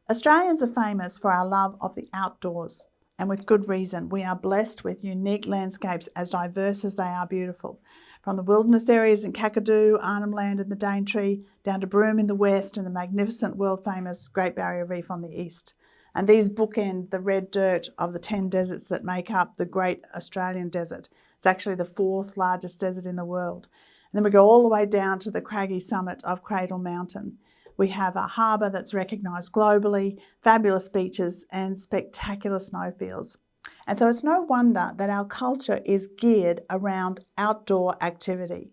Australians are famous for our love of the outdoors, and with good reason. We are blessed with unique landscapes as diverse as they are beautiful. From the wilderness areas in Kakadu, Arnhem Land in the Daintree, down to Broome in the west and the magnificent world-famous Great Barrier Reef on the east. And these bookend the red dirt of the 10 deserts that make up the Great Australian Desert. It's actually the 4th largest desert in the world. And then we go all the way down to the craggy summit of Cradle Mountain. We have a harbour that's recognised globally, fabulous beaches and spectacular snowfields. And so it's no wonder that our culture is geared around outdoor activity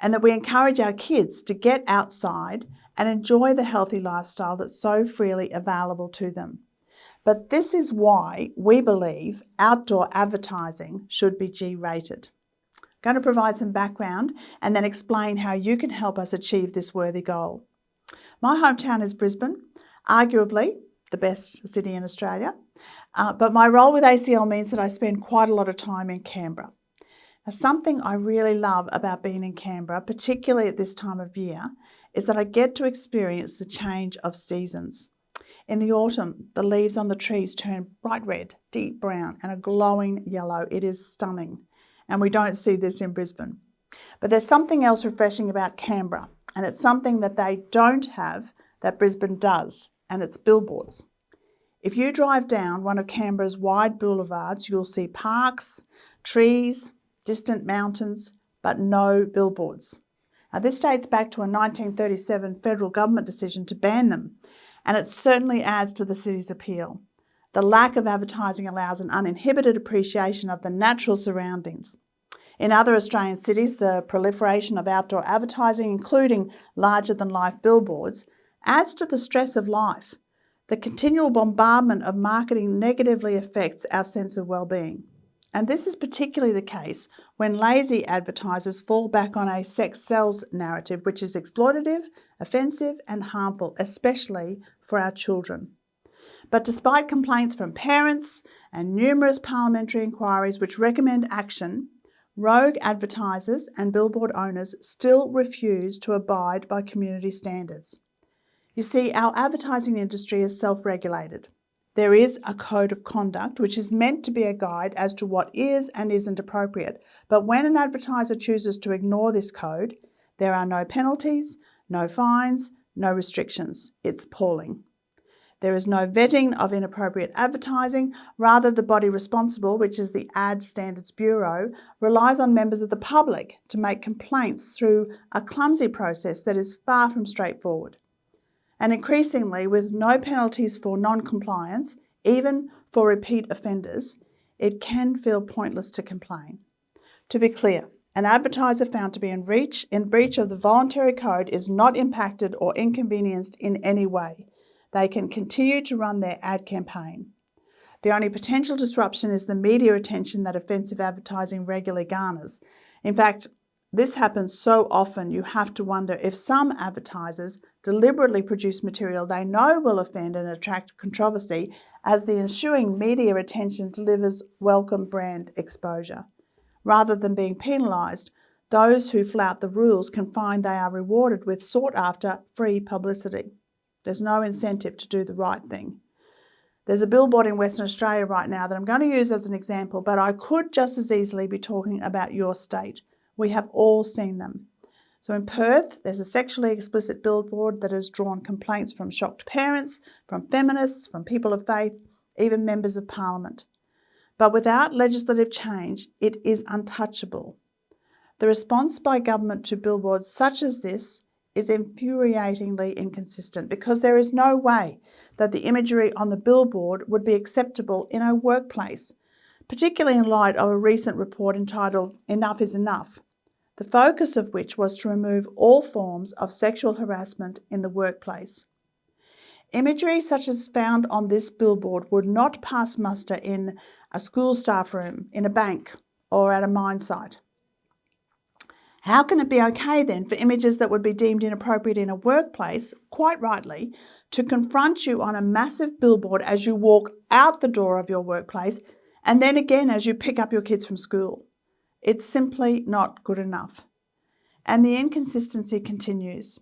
and that we encourage our kids to get outside and enjoy the healthy lifestyle that's so freely available to them. But this is why we believe outdoor advertising should be G-rated. I'm going to provide some background and then explain how you can help us achieve this worthy goal. My hometown is Brisbane, arguably the best city in Australia, but my role with ACL means that I spend quite a lot of time in Canberra. Now, something I really love about being in Canberra, particularly at this time of year, is that I get to experience the change of seasons. In the autumn, the leaves on the trees turn bright red, deep brown, and a glowing yellow. It is stunning, and we don't see this in Brisbane. But there's something else refreshing about Canberra, and it's something that they don't have that Brisbane does, and it's billboards. If you drive down one of Canberra's wide boulevards, you'll see parks, trees, distant mountains, but no billboards. Now, this dates back to a 1937 federal government decision to ban them, and it certainly adds to the city's appeal. The lack of advertising allows an uninhibited appreciation of the natural surroundings. In other Australian cities, the proliferation of outdoor advertising, including larger-than-life billboards, adds to the stress of life. The continual bombardment of marketing negatively affects our sense of well-being. And this is particularly the case when lazy advertisers fall back on a sex sells narrative, which is exploitative, offensive, and harmful, especially for our children. But despite complaints from parents and numerous parliamentary inquiries which recommend action, rogue advertisers and billboard owners still refuse to abide by community standards. You see, our advertising industry is self-regulated. There is a code of conduct which is meant to be a guide as to what is and isn't appropriate. But when an advertiser chooses to ignore this code, there are no penalties, no fines, no restrictions. It's appalling. There is no vetting of inappropriate advertising. Rather, the body responsible, which is the Ad Standards Bureau, relies on members of the public to make complaints through a clumsy process that is far from straightforward. And increasingly, with no penalties for non-compliance, even for repeat offenders, it can feel pointless to complain. To be clear, an advertiser found to be in breach of the voluntary code is not impacted or inconvenienced in any way. They can continue to run their ad campaign. The only potential disruption is the media attention that offensive advertising regularly garners. In fact, this happens so often you have to wonder if some advertisers deliberately produce material they know will offend and attract controversy as the ensuing media attention delivers welcome brand exposure. Rather than being penalised, those who flout the rules can find they are rewarded with sought-after free publicity. There's no incentive to do the right thing. There's a billboard in Western Australia right now that I'm going to use as an example, but I could just as easily be talking about your state. We have all seen them. So in Perth, there's a sexually explicit billboard that has drawn complaints from shocked parents, from feminists, from people of faith, even members of Parliament. But without legislative change, it is untouchable. The response by government to billboards such as this is infuriatingly inconsistent because there is no way that the imagery on the billboard would be acceptable in a workplace, particularly in light of a recent report entitled "Enough is Enough," the focus of which was to remove all forms of sexual harassment in the workplace. Imagery such as found on this billboard would not pass muster in a school staff room, in a bank, or at a mine site. How can it be okay then for images that would be deemed inappropriate in a workplace, quite rightly, to confront you on a massive billboard as you walk out the door of your workplace and then again as you pick up your kids from school? It's simply not good enough. And the inconsistency continues.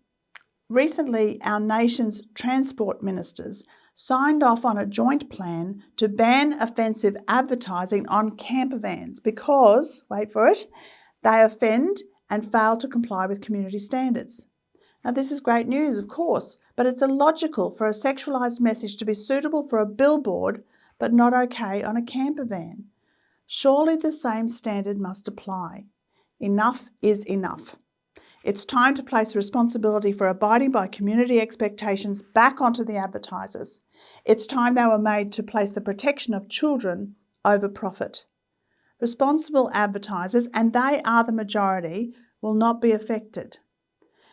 Recently, our nation's transport ministers signed off on a joint plan to ban offensive advertising on camper vans because, wait for it, they offend and fail to comply with community standards. Now, this is great news, of course, but it's illogical for a sexualised message to be suitable for a billboard but not okay on a camper van. Surely the same standard must apply. Enough is enough. It's time to place responsibility for abiding by community expectations back onto the advertisers. It's time they were made to place the protection of children over profit. Responsible advertisers, and they are the majority, will not be affected.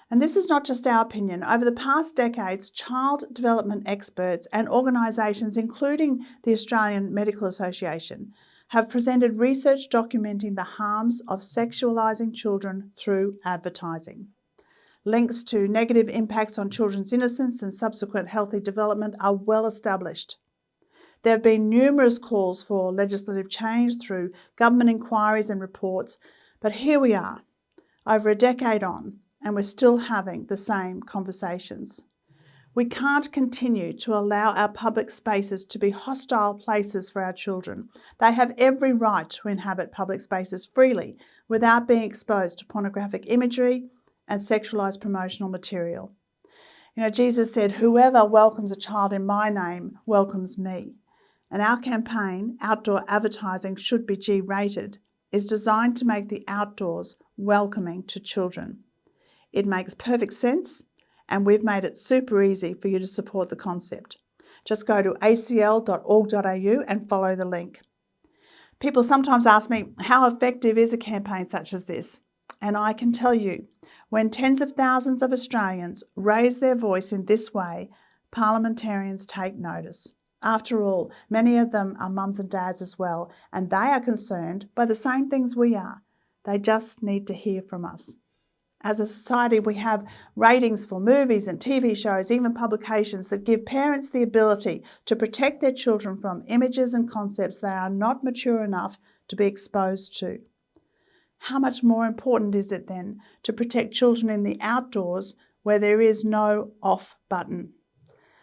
And this is not just our opinion. Over the past decades, child development experts and organisations, including the Australian Medical Association, have presented research documenting the harms of sexualising children through advertising. Links to negative impacts on children's innocence and subsequent healthy development are well established. There have been numerous calls for legislative change through government inquiries and reports, but here we are, over a decade on, and we're still having the same conversations. We can't continue to allow our public spaces to be hostile places for our children. They have every right to inhabit public spaces freely without being exposed to pornographic imagery and sexualised promotional material. You know, Jesus said, "Whoever welcomes a child in my name welcomes me." And our campaign, Outdoor Advertising Should Be G-Rated, is designed to make the outdoors welcoming to children. It makes perfect sense, and we've made it super easy for you to support the concept. Just go to acl.org.au and follow the link. People sometimes ask me, how effective is a campaign such as this? And I can tell you, when tens of thousands of Australians raise their voice in this way, parliamentarians take notice. After all, many of them are mums and dads as well, and they are concerned by the same things we are. They just need to hear from us. As a society, we have ratings for movies and TV shows, even publications that give parents the ability to protect their children from images and concepts they are not mature enough to be exposed to. How much more important is it then to protect children in the outdoors where there is no off button?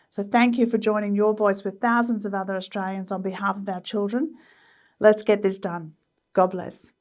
So thank you for joining your voice with thousands of other Australians on behalf of our children. Let's get this done. God bless.